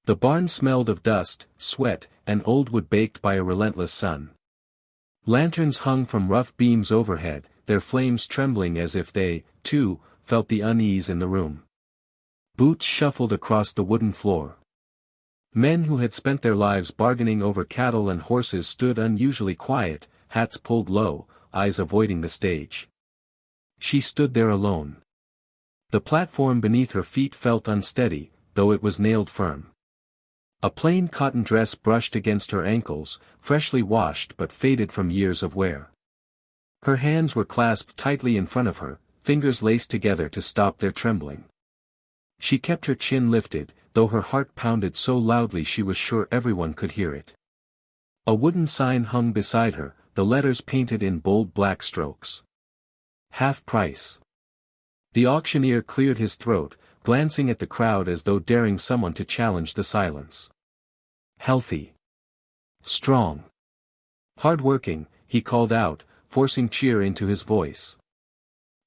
The barn smelled of dust, sweat, and old wood baked by a relentless sun. Lanterns hung from rough beams overhead, their flames trembling as if they, too, felt the unease in the room. Boots shuffled across the wooden floor. Men who had spent their lives bargaining over cattle and horses stood unusually quiet, hats pulled low, eyes avoiding the stage. She stood there alone. The platform beneath her feet felt unsteady, though it was nailed firm. A plain cotton dress brushed against her ankles, freshly washed but faded from years of wear. Her hands were clasped tightly in front of her, fingers laced together to stop their trembling. She kept her chin lifted, though her heart pounded so loudly she was sure everyone could hear it. A wooden sign hung beside her, the letters painted in bold black strokes. Half price. The auctioneer cleared his throat, glancing at the crowd as though daring someone to challenge the silence. Healthy. Strong. Hard-working, he called out, forcing cheer into his voice.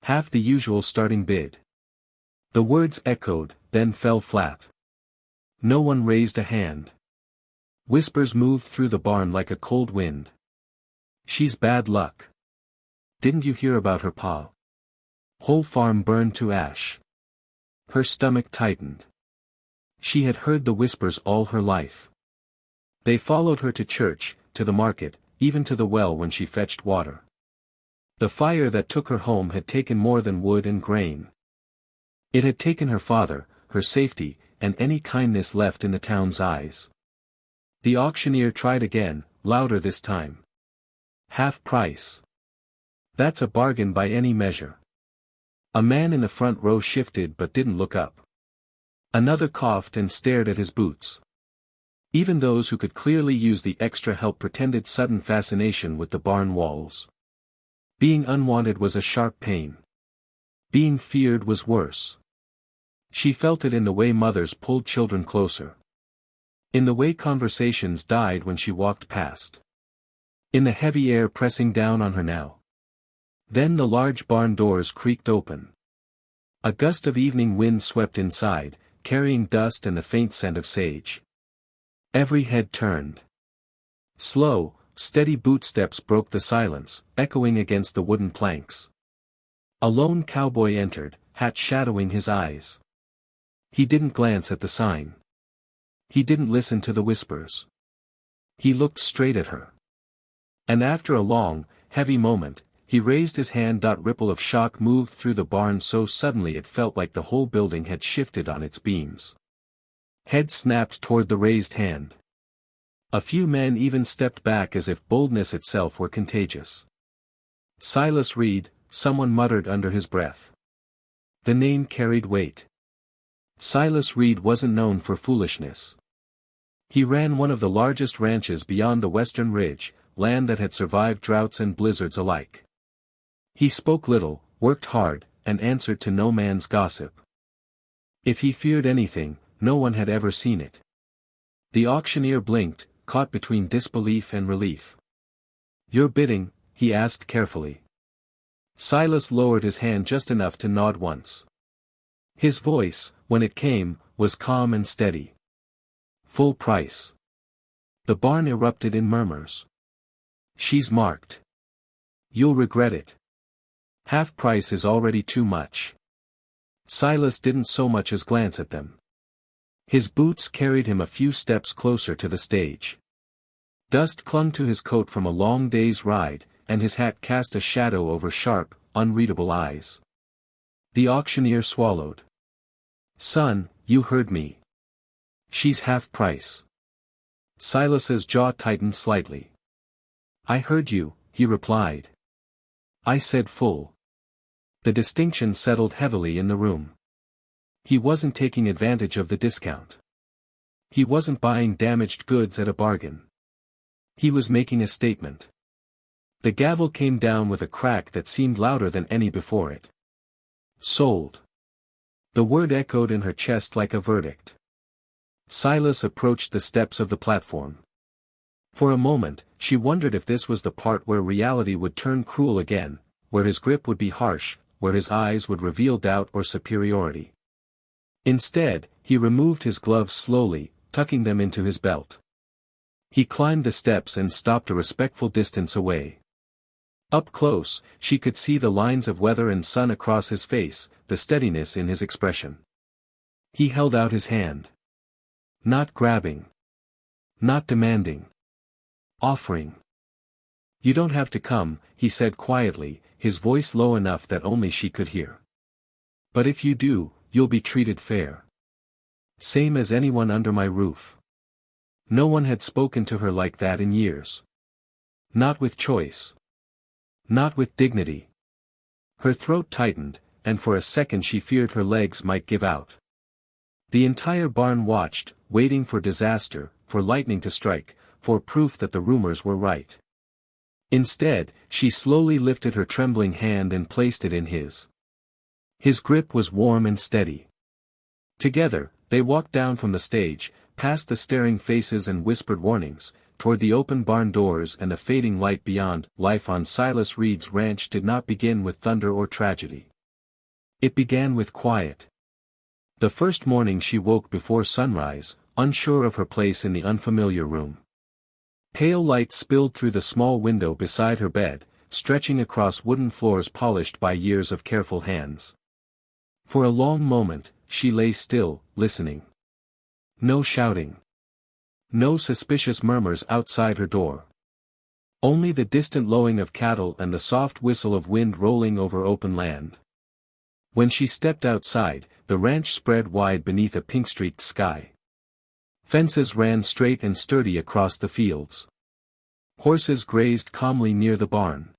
Half the usual starting bid. The words echoed, then fell flat. No one raised a hand. Whispers moved through the barn like a cold wind. She's bad luck. Didn't you hear about her pa? Whole farm burned to ash. Her stomach tightened. She had heard the whispers all her life. They followed her to church, to the market, even to the well when she fetched water. The fire that took her home had taken more than wood and grain. It had taken her father, her safety, and any kindness left in the town's eyes. The auctioneer tried again, louder this time. Half price. That's a bargain by any measure. A man in the front row shifted but didn't look up. Another coughed and stared at his boots. Even those who could clearly use the extra help pretended sudden fascination with the barn walls. Being unwanted was a sharp pain. Being feared was worse. She felt it in the way mothers pulled children closer. In the way conversations died when she walked past. In the heavy air pressing down on her now. Then the large barn doors creaked open. A gust of evening wind swept inside, carrying dust and the faint scent of sage. Every head turned. Slow, steady bootsteps broke the silence, echoing against the wooden planks. A lone cowboy entered, hat shadowing his eyes. He didn't glance at the sign. He didn't listen to the whispers. He looked straight at her. And after a long, heavy moment, he raised his hand. Ripple of shock moved through the barn so suddenly it felt like the whole building had shifted on its beams. Head snapped toward the raised hand. A few men even stepped back as if boldness itself were contagious. Silas Reed, someone muttered under his breath. The name carried weight. Silas Reed wasn't known for foolishness. He ran one of the largest ranches beyond the western ridge, land that had survived droughts and blizzards alike. He spoke little, worked hard, and answered to no man's gossip. If he feared anything, no one had ever seen it. The auctioneer blinked, caught between disbelief and relief. Your bidding, he asked carefully. Silas lowered his hand just enough to nod once. His voice, when it came, was calm and steady. Full price. The barn erupted in murmurs. She's marked. You'll regret it. Half price is already too much. Silas didn't so much as glance at them. His boots carried him a few steps closer to the stage. Dust clung to his coat from a long day's ride, and his hat cast a shadow over sharp, unreadable eyes. The auctioneer swallowed. Son, you heard me. She's half price. Silas's jaw tightened slightly. I heard you, he replied. I said full. The distinction settled heavily in the room. He wasn't taking advantage of the discount. He wasn't buying damaged goods at a bargain. He was making a statement. The gavel came down with a crack that seemed louder than any before it. Sold. The word echoed in her chest like a verdict. Silas approached the steps of the platform. For a moment, she wondered if this was the part where reality would turn cruel again, where his grip would be harsh, where his eyes would reveal doubt or superiority. Instead, he removed his gloves slowly, tucking them into his belt. He climbed the steps and stopped a respectful distance away. Up close, she could see the lines of weather and sun across his face, the steadiness in his expression. He held out his hand. Not grabbing. Not demanding. Offering. "You don't have to come," he said quietly, his voice low enough that only she could hear. "But if you do, you'll be treated fair. Same as anyone under my roof." No one had spoken to her like that in years. Not with choice. Not with dignity. Her throat tightened, and for a second she feared her legs might give out. The entire barn watched, waiting for disaster, for lightning to strike, for proof that the rumors were right. Instead, she slowly lifted her trembling hand and placed it in his. His grip was warm and steady. Together, they walked down from the stage, past the staring faces and whispered warnings, toward the open barn doors and a fading light beyond. Life on Silas Reed's ranch did not begin with thunder or tragedy. It began with quiet. The first morning she woke before sunrise, unsure of her place in the unfamiliar room. Pale light spilled through the small window beside her bed, stretching across wooden floors polished by years of careful hands. For a long moment, she lay still, listening. No shouting. No suspicious murmurs outside her door. Only the distant lowing of cattle and the soft whistle of wind rolling over open land. When she stepped outside, the ranch spread wide beneath a pink-streaked sky. Fences ran straight and sturdy across the fields. Horses grazed calmly near the barn.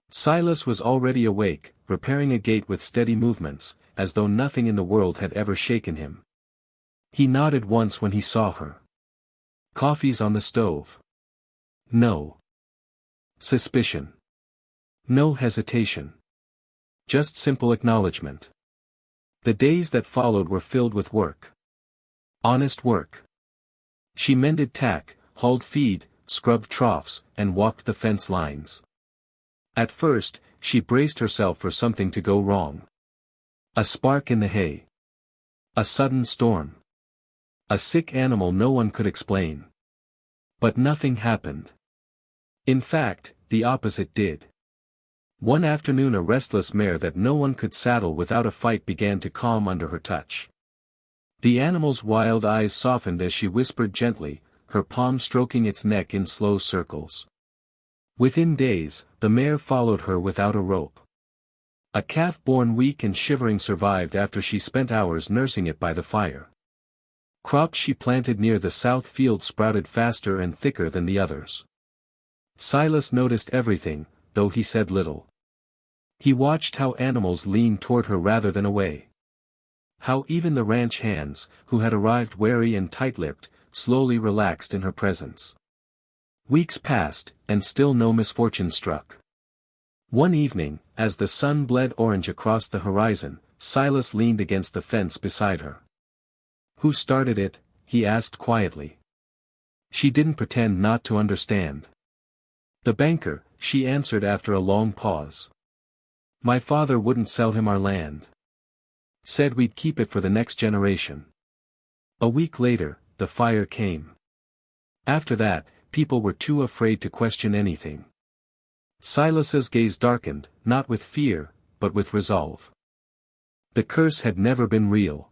Silas was already awake, repairing a gate with steady movements, as though nothing in the world had ever shaken him. He nodded once when he saw her. "Coffee's on the stove." No suspicion. No hesitation. Just simple acknowledgement. The days that followed were filled with work. Honest work. She mended tack, hauled feed, scrubbed troughs, and walked the fence lines. At first, she braced herself for something to go wrong. A spark in the hay. A sudden storm. A sick animal no one could explain. But nothing happened. In fact, the opposite did. One afternoon a restless mare that no one could saddle without a fight began to calm under her touch. The animal's wild eyes softened as she whispered gently, her palm stroking its neck in slow circles. Within days, the mare followed her without a rope. A calf born weak and shivering survived after she spent hours nursing it by the fire. Crops she planted near the south field sprouted faster and thicker than the others. Silas noticed everything, though he said little. He watched how animals leaned toward her rather than away. How even the ranch hands, who had arrived wary and tight-lipped, slowly relaxed in her presence. Weeks passed, and still no misfortune struck. One evening, as the sun bled orange across the horizon, Silas leaned against the fence beside her. "Who started it?" he asked quietly. She didn't pretend not to understand. "The banker," she answered after a long pause. "My father wouldn't sell him our land. Said we'd keep it for the next generation." A week later, the fire came. After that, people were too afraid to question anything. Silas's gaze darkened, not with fear, but with resolve. The curse had never been real.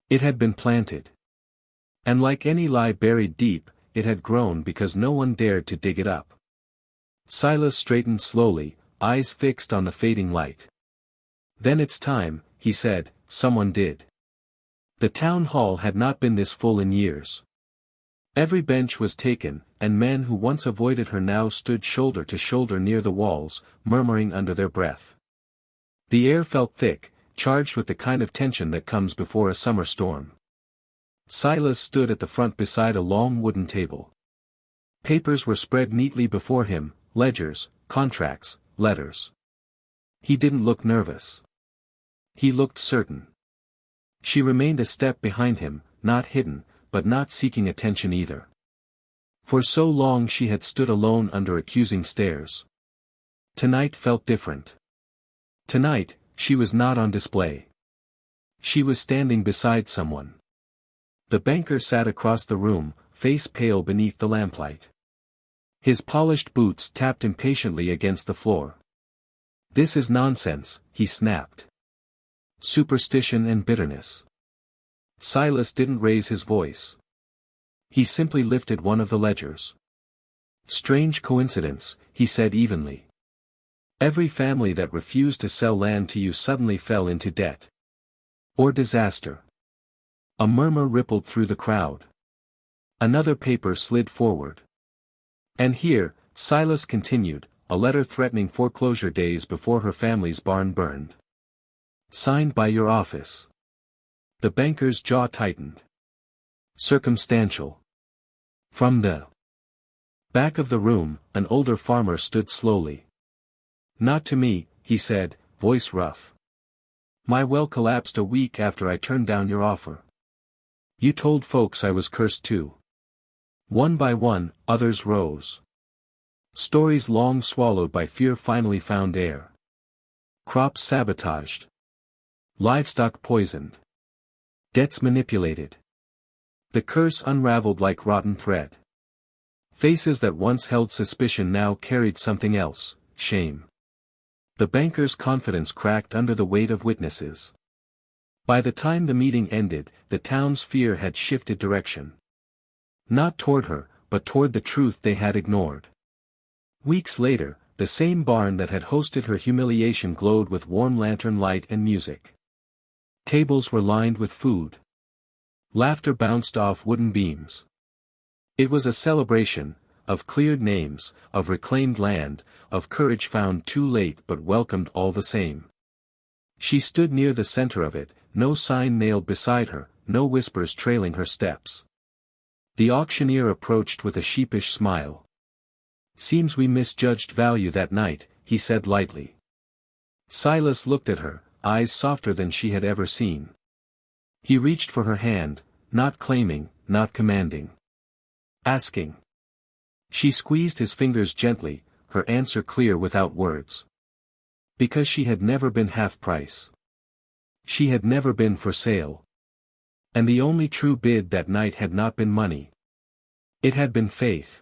It had been planted. And like any lie buried deep, it had grown because no one dared to dig it up. Silas straightened slowly, eyes fixed on the fading light. "Then it's time," he said. Someone did. The town hall had not been this full in years. Every bench was taken, and men who once avoided her now stood shoulder to shoulder near the walls, murmuring under their breath. The air felt thick, charged with the kind of tension that comes before a summer storm. Silas stood at the front beside a long wooden table. Papers were spread neatly before him, ledgers, contracts, letters. He didn't look nervous. He looked certain. She remained a step behind him, not hidden, but not seeking attention either. For so long she had stood alone under accusing stares. Tonight felt different. Tonight, she was not on display. She was standing beside someone. The banker sat across the room, face pale beneath the lamplight. His polished boots tapped impatiently against the floor. "This is nonsense," he snapped. "Superstition and bitterness." Silas didn't raise his voice. He simply lifted one of the ledgers. "Strange coincidence," he said evenly. "Every family that refused to sell land to you suddenly fell into debt. Or disaster." A murmur rippled through the crowd. Another paper slid forward. "And here," Silas continued, "a letter threatening foreclosure days before her family's barn burned. Signed by your office." The banker's jaw tightened. "Circumstantial." From the back of the room, an older farmer stood slowly. "Not to me," he said, voice rough. "My well collapsed a week after I turned down your offer. You told folks I was cursed too." One by one, others rose. Stories long swallowed by fear finally found air. Crops sabotaged. Livestock poisoned. Debts manipulated. The curse unraveled like rotten thread. Faces that once held suspicion now carried something else, shame. The banker's confidence cracked under the weight of witnesses. By the time the meeting ended, the town's fear had shifted direction. Not toward her, but toward the truth they had ignored. Weeks later, the same barn that had hosted her humiliation glowed with warm lantern light and music. Tables were lined with food. Laughter bounced off wooden beams. It was a celebration, of cleared names, of reclaimed land, of courage found too late but welcomed all the same. She stood near the center of it, no sign nailed beside her, no whispers trailing her steps. The auctioneer approached with a sheepish smile. "Seems we misjudged value that night," he said lightly. Silas looked at her, eyes softer than she had ever seen. He reached for her hand, not claiming, not commanding. Asking. She squeezed his fingers gently, her answer clear without words. Because she had never been half price. She had never been for sale. And the only true bid that night had not been money. It had been faith.